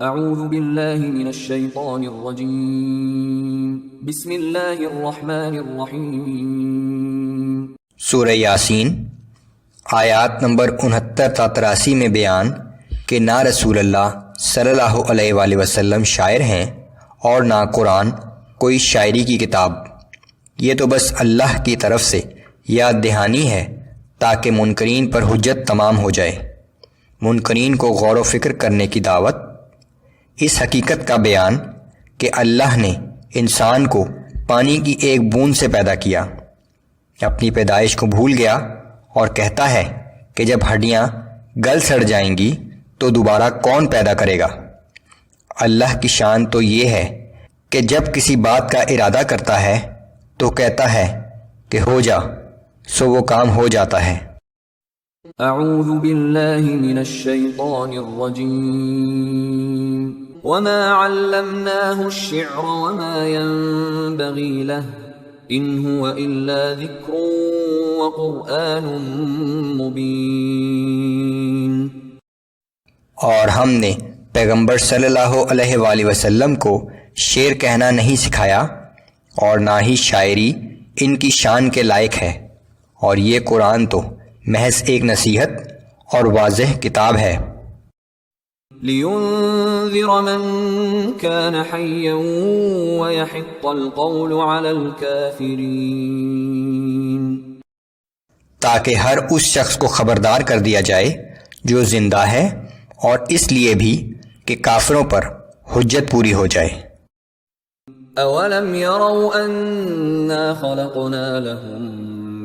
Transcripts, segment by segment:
اعوذ باللہ من الشیطان الرجیم بسم اللہ الرحمن الرحیم۔ سورہ یاسین آیات نمبر 69 تا 83 میں بیان کہ نہ رسول اللہ صلی اللہ علیہ وآلہ وسلم شاعر ہیں اور نہ قرآن کوئی شاعری کی کتاب، یہ تو بس اللہ کی طرف سے یاد دہانی ہے تاکہ منکرین پر حجت تمام ہو جائے، منکرین کو غور و فکر کرنے کی دعوت، اس حقیقت کا بیان کہ اللہ نے انسان کو پانی کی ایک بوند سے پیدا کیا، اپنی پیدائش کو بھول گیا اور کہتا ہے کہ جب ہڈیاں گل سڑ جائیں گی تو دوبارہ کون پیدا کرے گا۔ اللہ کی شان تو یہ ہے کہ جب کسی بات کا ارادہ کرتا ہے تو کہتا ہے کہ ہو جا، سو وہ کام ہو جاتا ہے۔ اعوذ باللہ من الشیطان الرجیم وما علمناہ الشعر وما ينبغی لہ ان هو الا ذکر وقرآن مبین۔ اور ہم نے پیغمبر صلی اللہ علیہ وآلہ وسلم کو شعر کہنا نہیں سکھایا اور نہ ہی شاعری ان کی شان کے لائق ہے، اور یہ قرآن تو محض ایک نصیحت اور واضح کتاب ہے۔ لِيُنذِرَ مَن كَانَ حَيًّا وَيَحِقَّ الْقَوْلُ عَلَى الْكَافِرِينَ، تاکہ ہر اس شخص کو خبردار کر دیا جائے جو زندہ ہے، اور اس لیے بھی کہ کافروں پر حجت پوری ہو جائے۔ أَوَلَمْ يَرَوْا أَنَّا خَلَقْنَا لَهُم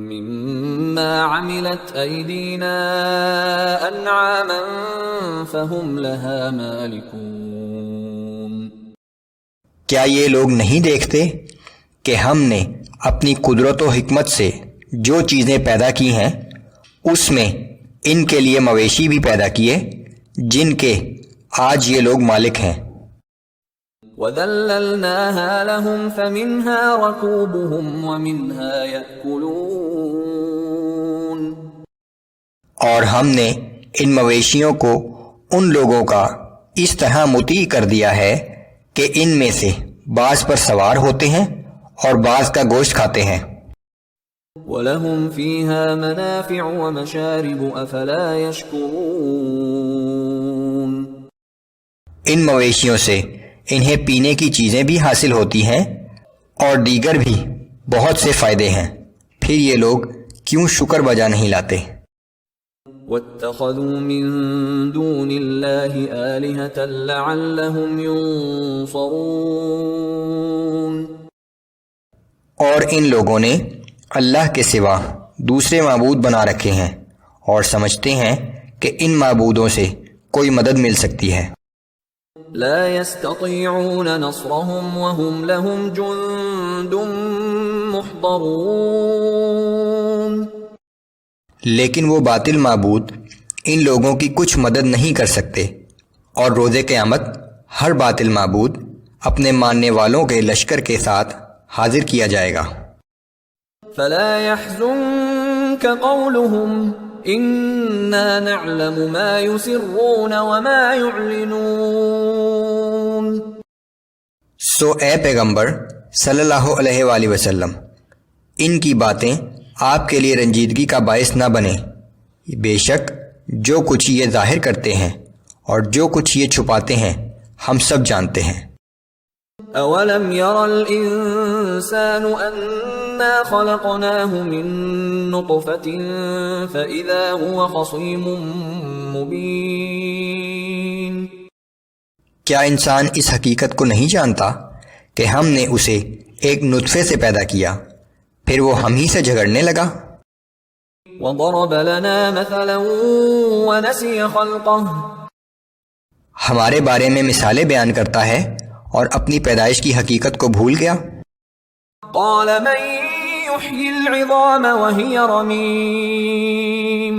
مِّمَّا عَمِلَتْ أَيْدِينَا أَنْعَامًا فَهُمْ لَهَا مَالِكُونَ۔ کیا یہ لوگ نہیں دیکھتے کہ ہم نے اپنی قدرت و حکمت سے جو چیزیں پیدا کی ہیں اس میں ان کے لیے مویشی بھی پیدا کیے جن کے آج یہ لوگ مالک ہیں۔ وَذَلَّلْنَاهَا لَهُمْ فَمِنْهَا رَكُوبُهُمْ وَمِنْهَا يَأْكُلُونَ، اور ہم نے ان مویشیوں کو ان لوگوں کا اس طرح مطیع کر دیا ہے کہ ان میں سے بعض پر سوار ہوتے ہیں اور بعض کا گوشت کھاتے ہیں۔ وَلَهُمْ فِيهَا مَنَافِعُ وَمَشَارِبُ أَفَلَا يَشْكُرُونَ۔ ان مویشیوں سے انہیں پینے کی چیزیں بھی حاصل ہوتی ہیں اور دیگر بھی بہت سے فائدے ہیں، پھر یہ لوگ کیوں شکر بجا نہیں لاتے؟ وَاتَّخَذُوا مِن دُونِ اللَّهِ آلِهَةً لَعَلَّهُمْ يُنصَرُونَ، اور ان لوگوں نے اللہ کے سوا دوسرے معبود بنا رکھے ہیں اور سمجھتے ہیں کہ ان معبودوں سے کوئی مدد مل سکتی ہے۔ لا يستطيعون نصرهم وهم لهم جند محضرون، لیکن وہ باطل معبود ان لوگوں کی کچھ مدد نہیں کر سکتے، اور روز قیامت ہر باطل معبود اپنے ماننے والوں کے لشکر کے ساتھ حاضر کیا جائے گا۔ فلا يحزنك قولهم انا نعلم ما يسرون وما يعلنون۔ سو اے پیغمبر صلی اللہ علیہ وآلہ وسلم، ان کی باتیں آپ کے لیے رنجیدگی کا باعث نہ بنے، بے شک جو کچھ یہ ظاہر کرتے ہیں اور جو کچھ یہ چھپاتے ہیں ہم سب جانتے ہیں۔ اولم ير الانسان انا خلقناه من نطفة فاذا هو خصيم مبين۔ کیا انسان اس حقیقت کو نہیں جانتا کہ ہم نے اسے ایک نطفے سے پیدا کیا، پھر وہ ہم ہی سے جھگڑنے لگا؟ وضرب لنا مثلا ونسي خلقه، ہمارے بارے میں مثالیں بیان کرتا ہے اور اپنی پیدائش کی حقیقت کو بھول گیا۔ قال من يحيي العظام وهي رميم،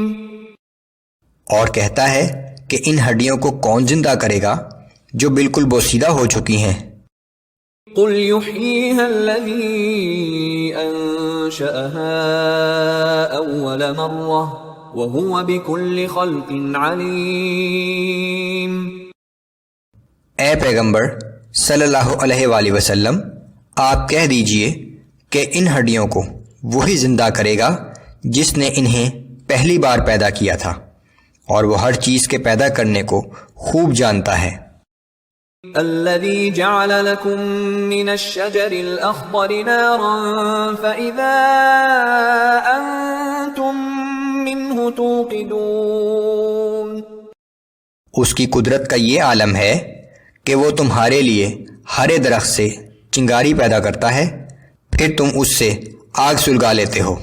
اور کہتا ہے کہ ان ہڈیوں کو کون زندہ کرے گا جو بالکل بوسیدہ ہو چکی ہیں؟ قل يحييها الذي انشأها اول مرة وهو بكل خلق عليم۔ اے پیغمبر صلی اللہ علیہ وآلہ وسلم، آپ کہہ دیجئے کہ ان ہڈیوں کو وہی زندہ کرے گا جس نے انہیں پہلی بار پیدا کیا تھا، اور وہ ہر چیز کے پیدا کرنے کو خوب جانتا ہے۔ الذي جعل لكم من الشجر الأخضر نارا فإذا أنتم منه توقدون۔ اس کی قدرت کا یہ عالم ہے کہ وہ تمہارے لیے ہرے درخت سے چنگاری پیدا کرتا ہے، پھر تم اس سے آگ سلگا لیتے ہو۔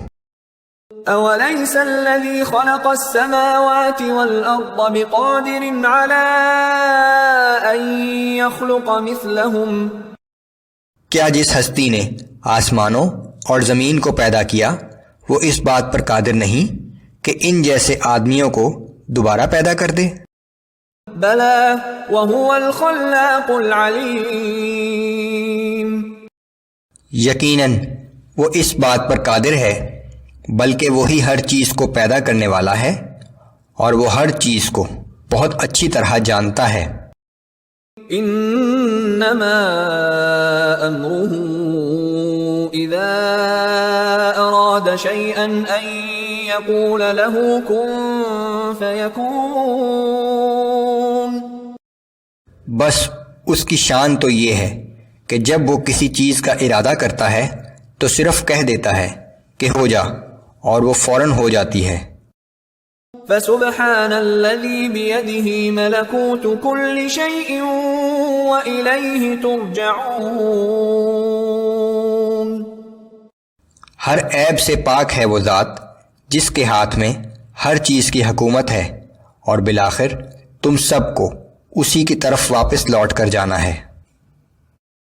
أوليس الذي خلق السماوات والأرض بقادر على أن يخلق مثلهم؟ کیا جس ہستی نے آسمانوں اور زمین کو پیدا کیا وہ اس بات پر قادر نہیں کہ ان جیسے آدمیوں کو دوبارہ پیدا کر دے؟ بلى وهو الخلاق العليم۔ یقیناً وہ اس بات پر قادر ہے، بلکہ وہی ہر چیز کو پیدا کرنے والا ہے، اور وہ ہر چیز کو بہت اچھی طرح جانتا ہے۔ انما امره اذا اراد شيئا ان يقول له كن فيكون۔ بس اس کی شان تو یہ ہے کہ جب وہ کسی چیز کا ارادہ کرتا ہے تو صرف کہہ دیتا ہے کہ ہو جا، اور وہ فوراً ہو جاتی ہے۔ فسبحان الذي بيده ملكوت كل شيء وإليه ترجعون۔ ہر عیب سے پاک ہے وہ ذات جس کے ہاتھ میں ہر چیز کی حکومت ہے، اور بالآخر تم سب کو اسی کی طرف واپس لوٹ کر جانا ہے۔